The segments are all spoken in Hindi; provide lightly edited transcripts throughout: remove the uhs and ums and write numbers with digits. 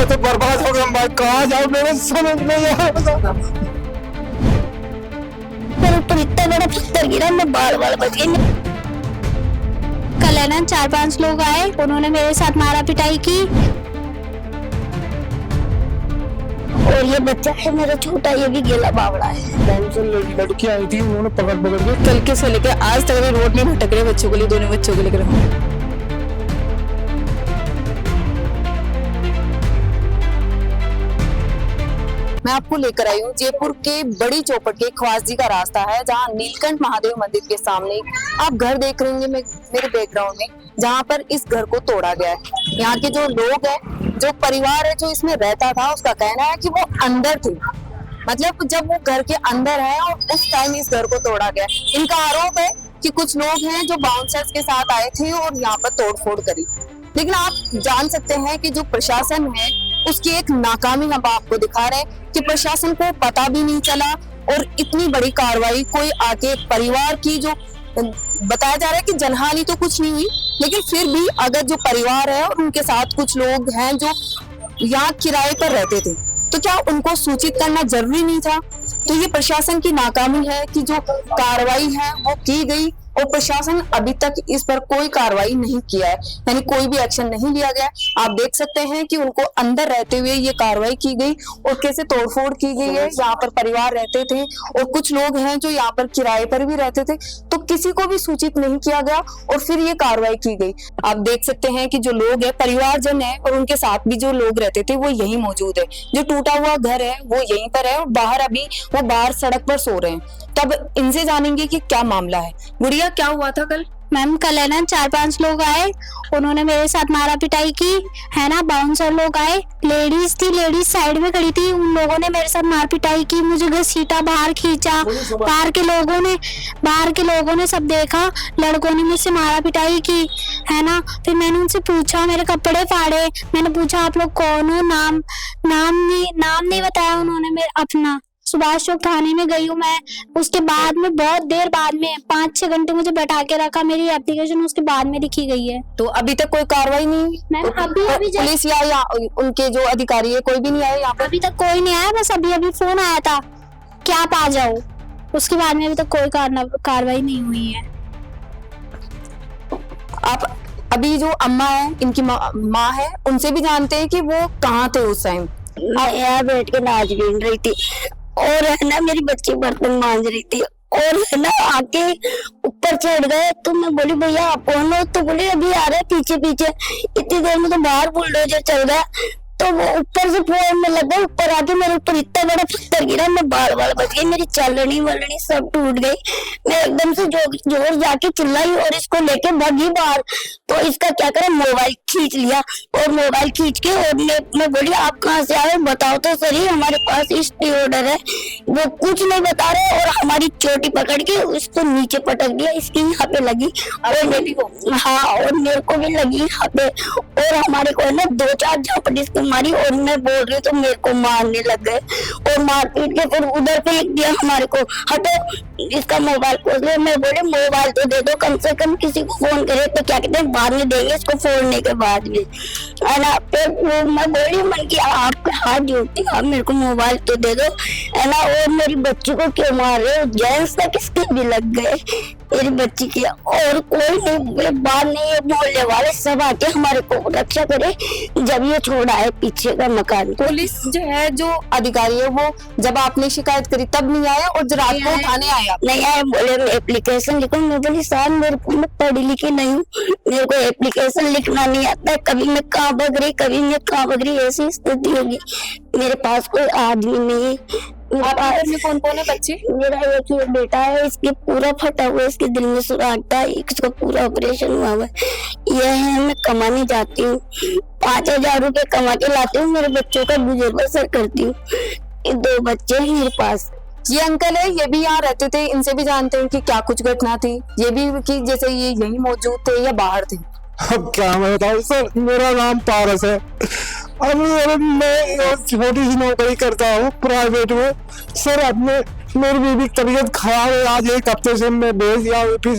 मैं तो बर्बाद हो गया भाई, कहाँ जाऊँ मेरे समझ नहीं आ रहा। मेरे ऊपर इतना बड़ा पत्थर गिरा, मैं बाल बाल बच गई। कल है ना 4-5 लोग आए, उन्होंने मेरे साथ मारा पिटाई की। और ये बच्चा है मेरा छोटा, ये भी गेला बावड़ा है। टाइम से लड़की आई थी, उन्होंने पकड़ के कल के से लेकर आज तक रोड में भटक रहे बच्चों को लिए, दोनों बच्चों को लेकर। मैं आपको लेकर आई हूँ जयपुर के बड़ी चौपट के ख्वासजी का रास्ता है, जहाँ नीलकंठ महादेव मंदिर के सामने आप घर देख रहे होंगे मेरे बैकग्राउंड में, जहाँ पर इस घर को तोड़ा गया है। यहाँ के जो लोग हैं, जो परिवार है जो इसमें रहता था, उसका कहना है कि वो अंदर थे, मतलब जब वो घर के अंदर है और उस टाइम इस घर को तोड़ा गया। इनका आरोप है कि कुछ लोग हैं जो बाउंसर्स के साथ आए थे और यहाँ पर तोड़फोड़ करी। लेकिन आप जान सकते हैं कि जो प्रशासन है उसकी एक नाकामी हम आपको दिखा रहे हैं कि प्रशासन को पता भी नहीं चला और इतनी बड़ी कार्रवाई कोई आके परिवार की, जो बताया जा रहा है कि जनहानि तो कुछ नहीं हुई, लेकिन फिर भी अगर जो परिवार है और उनके साथ कुछ लोग हैं जो यहाँ किराए पर रहते थे, तो क्या उनको सूचित करना जरूरी नहीं था? तो ये प्रशासन की नाकामी है कि जो कार्रवाई है वो की गई और प्रशासन अभी तक इस पर कोई कार्रवाई नहीं किया है, यानी कोई भी एक्शन नहीं लिया गया। आप देख सकते हैं कि उनको अंदर रहते हुए ये कार्रवाई की गई और कैसे तोड़फोड़ की गई है। यहाँ पर परिवार रहते थे और कुछ लोग हैं जो यहाँ पर किराए पर भी रहते थे, तो किसी को भी सूचित नहीं किया गया और फिर ये कार्रवाई की गई। आप देख सकते हैं कि जो लोग है, परिवारजन है और उनके साथ भी जो लोग रहते थे वो यही मौजूद है। जो टूटा हुआ घर है वो यहीं पर है और बाहर अभी वो बाहर सड़क पर सो रहे हैं। तब इनसे जानेंगे कि क्या मामला है। गुड़िया, क्या हुआ था कल? मैम कल है ना 4-5 लोग आए, उन्होंने मेरे साथ मारा पिटाई की है ना। बाउंसर लोग आए, लेडीज थी, लेडीज साइड में खड़ी थी, उन लोगों ने मेरे साथ मार पिटाई की, मुझे घसीटा, बाहर खींचा। बाहर के लोगों ने सब देखा, लड़कों ने मुझसे मारा पिटाई की है ना। फिर मैंने उनसे पूछा, मेरे कपड़े फाड़े। मैंने पूछा आप लोग कौन हो, नाम नहीं बताया उन्होंने मेरा अपना। सुभाष चौक थाने में गई हूँ मैं, उसके बाद में बहुत देर बाद में 5-6 घंटे मुझे बैठा के रखा, मेरी एप्लीकेशन उसके बाद में लिखी गई है। तो अभी तक कोई कार्रवाई नहीं हुई? मैम अभी पुलिस या उनके जो अधिकारी है कोई भी नहीं आया यहाँ पर? अभी तक कोई नहीं आया, बस अभी फोन आया था कि आप आ जाओ, उसके बाद में अभी तक कोई कार्रवाई नहीं हुई है। आप अभी जो अम्मा है, इनकी माँ है, उनसे भी जानते हैं कि वो कहाँ थे उस टाइम? यहाँ बैठ के नाच गिन रही थी और है ना मेरी बच्ची बर्तन मांज रही थी और है ना आके ऊपर चढ़ गए। तो मैं बोली भैया आप कौन हो? तो बोले अभी आ रहे पीछे। इतनी देर में तो बाहर बुलडोजर चल रहा है, तो वो ऊपर से फोन में लगा, ऊपर आके मेरे ऊपर इतना बड़ा पत्थर गिरा, मैं बाल बच गई, मेरी चलनी वलनी सब टूट गई। मैं एकदम से जोर जाके चिल्लाई और इसको लेके भागी बाहर। तो इसका क्या करा, मोबाइल खींच लिया और मोबाइल खींच के और मैं बोली आप कहाँ से आए बताओ तो सही, हमारे पास स्टे ऑर्डर है। वो कुछ नहीं बता रहे और हमारी चोटी पकड़ के उसको नीचे पटक दिया, इसकी यहाँ पे लगी और बेटी को, हाँ और मेरे को भी लगी यहाँ पे। और हमारे को ना 2-4 झापट इसको मारी और मैं बोल रही तो मेरे को मारने लग गए और मार पीट के फिर उधर फेंक दिया हमारे को, हटो इसका मोबाइल खोल ले। मैं बोले मोबाइल तो दे दो, कम से कम किसी को फोन करे तो क्या कहते हैं बाद में देंगे इसको फोड़ने के बाद भी, है ना। फिर मैं बोली मन की आपके हाथ जोड़ती, आप मेरे को मोबाइल तो दे दो, है ना। और मेरी बच्ची को क्यों मार रहे हो? जेंट्स तक इसके भी लग गए मेरी बच्ची की, और कोई नहीं बात नहीं है, मोहल्ले वाले सब आके हमारे को रक्षा करे जब ये छोड़ा है पीछे का मकान। पुलिस जो है, जो अधिकारी है, वो जब आपने शिकायत करी तब नहीं आया और जो रात को उठाने आया? नहीं आया, बोले मैं एप्लीकेशन लिखूं। मैं बोली साहब मेरे को, मैं पढ़ी लिखी नहीं हूँ, मेरे को एप्लीकेशन लिखना नहीं आता, कभी मैं कहाँ भग रही कभी मैं कहाँ भग रही, ऐसी स्थिति होगी। मेरे पास कोई आदमी नहीं है। में कौन कौन है बच्चे? मेरा एक ही बेटा है, इसके पूरा फटा हुआ, इसके दिल में सुराख था, इसका पूरा ऑपरेशन हुआ है। यह है मैं कमाने जाती हूँ, 5,000 रुपए कमा के लाती हूँ, मेरे बच्चों का गुजर बसर करती हूँ। 2 बच्चे हैं मेरे पास। ये अंकल है, ये भी यहाँ रहते थे, इनसे भी जानते हैं कि क्या कुछ घटना थी? ये भी कि जैसे ये यहीं मौजूद थे या बाहर थे? अब क्या मैं बताऊँ सर, मेरा नाम पारस है। अब मैं छोटी सी नौकरी करता हूँ प्राइवेट में सर। अब मेरी बीवी की तबीयत खराब है, आज 1 हफ्ते से मैं बेच या फिर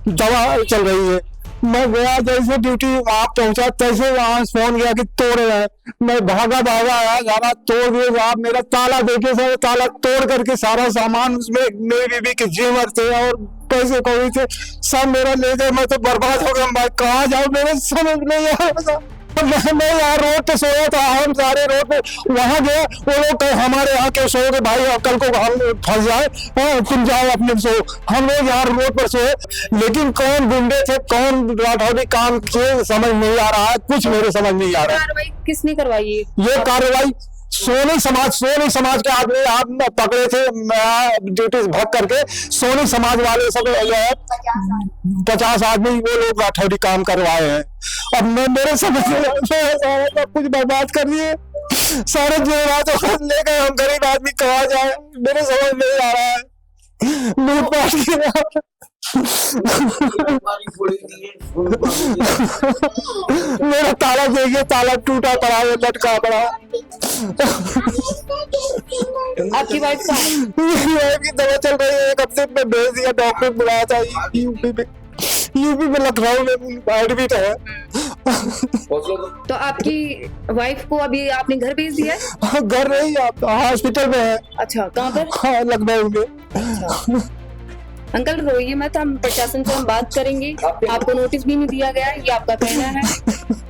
दवा चल रही है। मैं गया, जैसे ड्यूटी वहां पहुंचा तैसे वहां फोन गया कि तोड़ रहे हैं। मैं भागा आया, सारा तोड़ दिए साहब। मेरा ताला देखे सर, ताला तोड़ करके सारा सामान उसमें मेरी बीवी के जेवर थे और पैसे कौड़ी थे सब मेरा ले गए। मैं तो बर्बाद हो गया। मैं कहाँ जाऊँ, मेरे समझ नहीं आ रहा। मैं यहाँ रोड पे सोया था, हम सारे रोड पे वहां गए। वो लोग हमारे यहाँ के सो के भाई कल को हम फंस जाए, तुम जाओ अपने सो। हम लोग यहाँ रोड पर सोए, लेकिन कौन गुंडे थे कौन राठौड़ी काम किए समझ नहीं आ रहा है, कुछ मेरे समझ नहीं आ रहा है। कार्रवाई किसने करवाई ये कार्रवाई सोनी समाज के आदमी आप पकड़े थे ड्यूटी भाग करके। सोनी समाज वाले सब जो है 50 आदमी वो लोग राठौड़ी काम करवाए हैं। अब मैं मेरे समझ में सारा सब कुछ बर्बाद कर दिए, सारे जेवरात ले गए। हम गरीब आदमी कहाँ जाए, मेरे समझ नहीं आ रहा है। लूटपाट किया। मेरा ताला देखिए, ताला टूटा पड़ा है, लटका पड़ा। आपकी वाइफ का की दवा चल रही है, एक हफ्ते में भेज दिया, डॉक्टर बुलाया था यूपी में लखनऊ में एडमिट है। तो आपकी वाइफ को अभी आपने घर भेज दिया है? घर नहीं, आप हॉस्पिटल में है। अच्छा, कहाँ पर? हाँ, लखनऊ में। अंकल रोइए मत, हम प्रशासन से हम बात करेंगे। आपको नोटिस भी नहीं दिया गया, ये आपका कहना है।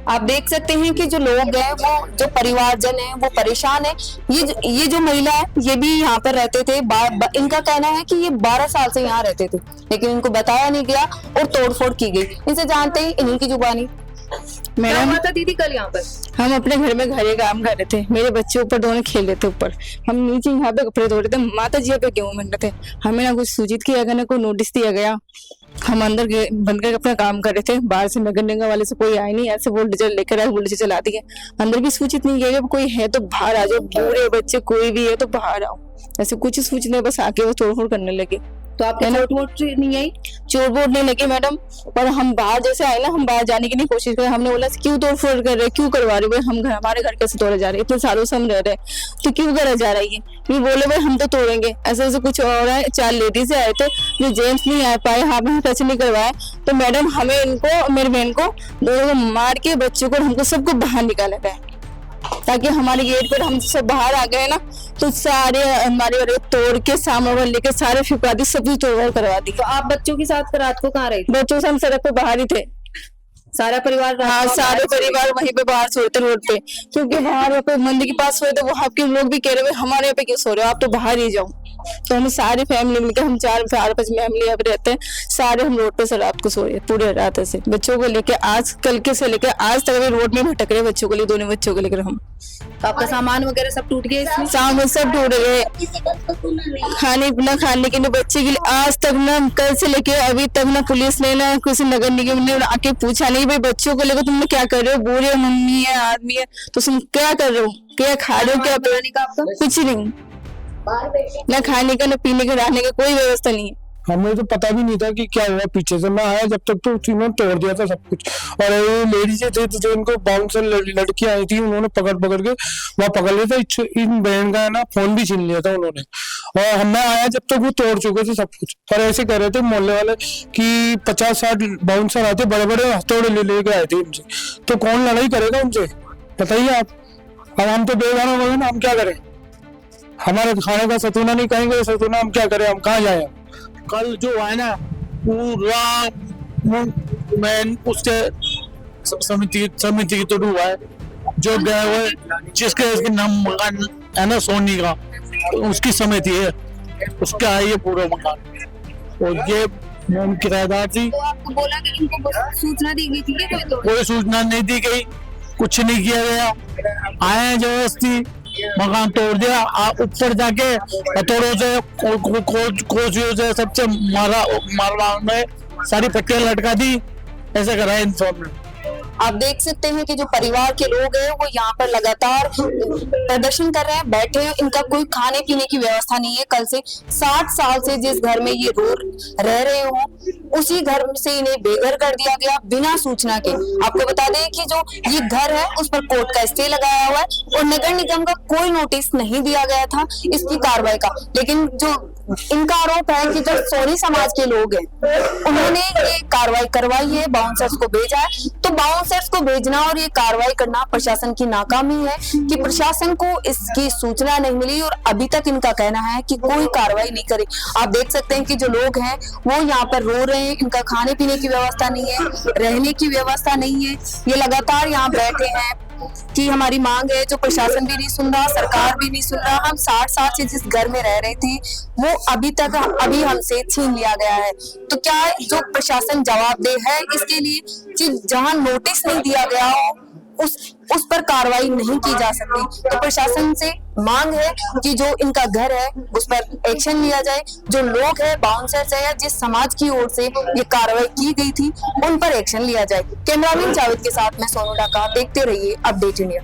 आप देख सकते हैं कि जो लोग हैं, वो जो परिवारजन है वो परेशान है। ये जो महिला है ये भी यहाँ पर रहते थे। इनका कहना है कि ये 12 साल से यहाँ रहते थे, लेकिन इनको बताया नहीं गया और तोड़फोड़ की गई। इनसे जानते ही इन्हीं की जुबानी। मैडम माता दीदी कल यहाँ पर हम अपने घर में घरे काम कर रहे थे, मेरे बच्चे ऊपर दोनों खेल रहे थे ऊपर, हम नीचे यहाँ पे कपड़े धो रहे थे। माता जी पे क्यों मिल रहे थे, हमें ना कुछ सूचित किया गया ना कोई नोटिस दिया गया। हम अंदर बंद करके अपना काम कर रहे थे, बाहर से नगर निगम वाले से कोई आए नहीं, ऐसे बुलडोजर लेकर आए, बुलडोजर चला दिए। अंदर भी सूचित नहीं किया गया, कोई है तो बाहर आ जाओ, बूढ़े बच्चे कोई भी है तो बाहर आओ, ऐसे कुछ सूचित नहीं, बस आके वो तोड़फोड़ करने लगे। तो आपके चोट वोट नहीं आई? चोट वोट नहीं लगी मैडम, पर हम बाहर जैसे आए ना, हम बाहर जाने की नहीं कोशिश करें। हमने बोला क्यों तोड़फोड़ कर रहे, क्यों करवा रहे, हम घर हमारे घर कैसे तोड़े जा रहे, इतने सालों से हम रह रहे तो क्यों करा जा रहा है ये बोले भाई हम तो तोड़ेंगे। ऐसे ऐसे कुछ और है, 4 लेडीज आए थे जो जेंट्स नहीं आ पाए, हमें टच नहीं करवाया। तो मैडम हमें इनको, मेरी बहन को दोनों को मार के, बच्चों को, हमको सबको बाहर निकाला गया, ताकि हमारे गेट पर हम सब बाहर आ गए ना तो सारे हमारे तोड़ के सामान लेके सारे फिपा दी, सब तोड़ करवा दी। तो आप बच्चों के साथ रात को कहाँ रहे थे? बच्चों से हम सड़क पे बाहर ही थे, सारा परिवार? हाँ, सारे परिवार वहीं पे बाहर सोए थे रोड पे, क्योंकि बाहर यहाँ पे मंदिर के पास सोए थे। वो आपके लोग भी कह रहे हैं हमारे यहाँ पे क्यों सो रहे हो, आप तो बाहर ही जाओ। तो हम सारी फैमिली मिलकर, हम 4-5 फैमिली यहाँ पे रहते हैं, सारे हम रोड पे से रात को सोए पूरे रात ऐसे। बच्चों को लेके आज कल के से लेकर आज तक अभी रोड में भटक रहे बच्चों को लिए, दोनों बच्चों को लेकर हम। तो आपका सामान वगैरह सब टूट गया इसमें? सामान सब टूट गए, खाने पीना खाने के लिए बच्चे के लिए आज तक ना, कल से लेके अभी तक ना पुलिस ने ना किसी नगर निगम ने आके पूछा नहीं भाई बच्चों को लेकर तुम क्या कर रहे हो, बूढ़े मम्मी है आदमी है तो तुम क्या कर रहे हो, क्या खा रहे हो, क्या बनाने का आपका? कुछ नहीं, ना खाने का ना पीने का, रहने का कोई व्यवस्था नहीं है। हमें तो पता भी नहीं था कि क्या हुआ पीछे से। मैं आया जब तक तो उन्होंने तोड़ दिया था सब कुछ। और लेडीज थे तो जो इनको बाउंसर लड़की आई थी, उन्होंने पकड़ के वहाँ पकड़ लिया था। इन बहन का ना फोन भी छीन लिया था उन्होंने। और मैं आया जब तक वो तोड़ चुके थे सब कुछ। और ऐसे कह रहे थे मोहल्ले वाले कि 50-60 बाउंसर आते, बड़े बड़े हथौड़े लेके आए थे उनसे। तो कौन लड़ाई करेगा उनसे, बताइए आप। अब हम तो बेगाना हो गए ना, हम क्या करें, हमारे खाने का सतूना नहीं कहेंगे, सतूना हम क्या करें, हम कहाँ जाए। कल जो है ना पूरा मैं उसके समिति के थ्रू हुआ है, जो गए हुए जिसके नाम मकान है ना सोनी का, उसकी समिति है, उसका है ये पूरा मकान। और ये किराएदार थी। तो आपको बोला कि इनको सूचना दी गई थी कि कोई सूचना नहीं दी गई, कुछ नहीं किया गया। आए जबरदस्ती मकान तोड़ दिया, ऊपर जाके हथौड़ों से कोशियों से सबसे मारवा में सारी पट्टियां लटका दी, ऐसा करा इंसान ने। आप देख सकते हैं कि जो परिवार के लोग हैं वो यहाँ पर लगातार प्रदर्शन कर रहे हैं, बैठे हैं। इनका कोई खाने पीने की व्यवस्था नहीं है। कल से 60 साल से जिस घर में ये रह रहे हो, उसी घर से इन्हें बेघर कर दिया गया बिना सूचना के। आपको बता दें कि जो ये घर है उस पर कोर्ट का स्टे लगाया हुआ है और नगर निगम का कोई नोटिस नहीं दिया गया था इसकी कार्रवाई का। लेकिन जो इनका आरोप है कि जो सोनी समाज के लोग हैं उन्होंने ये कार्रवाई करवाई है, बाउंसर्स को भेजा है। तो बाउंसर्स को भेजना और ये कार्रवाई करना प्रशासन की नाकामी है कि प्रशासन को इसकी सूचना नहीं मिली और अभी तक इनका कहना है कि कोई कार्रवाई नहीं करी। आप देख सकते हैं कि जो लोग हैं वो यहाँ पर रो रहे हैं, इनका खाने पीने की व्यवस्था नहीं है, रहने की व्यवस्था नहीं है। ये लगातार यहाँ बैठे हैं कि हमारी मांग है, जो प्रशासन भी नहीं सुन रहा, सरकार भी नहीं सुन रहा। हम 60 साल से जिस घर में रह रहे थे वो अभी हमसे छीन लिया गया है। तो क्या जो प्रशासन जवाबदेह है इसके लिए कि जहां नोटिस नहीं दिया गया हो उस पर कार्रवाई नहीं की जा सकती। तो प्रशासन से मांग है कि जो इनका घर है उस पर एक्शन लिया जाए, जो लोग हैं बाउंसर्स है या जिस समाज की ओर से ये कार्रवाई की गई थी उन पर एक्शन लिया जाए। कैमरामैन जावेद के साथ मैं सोनू डाका, देखते रहिए अपडेट इंडिया।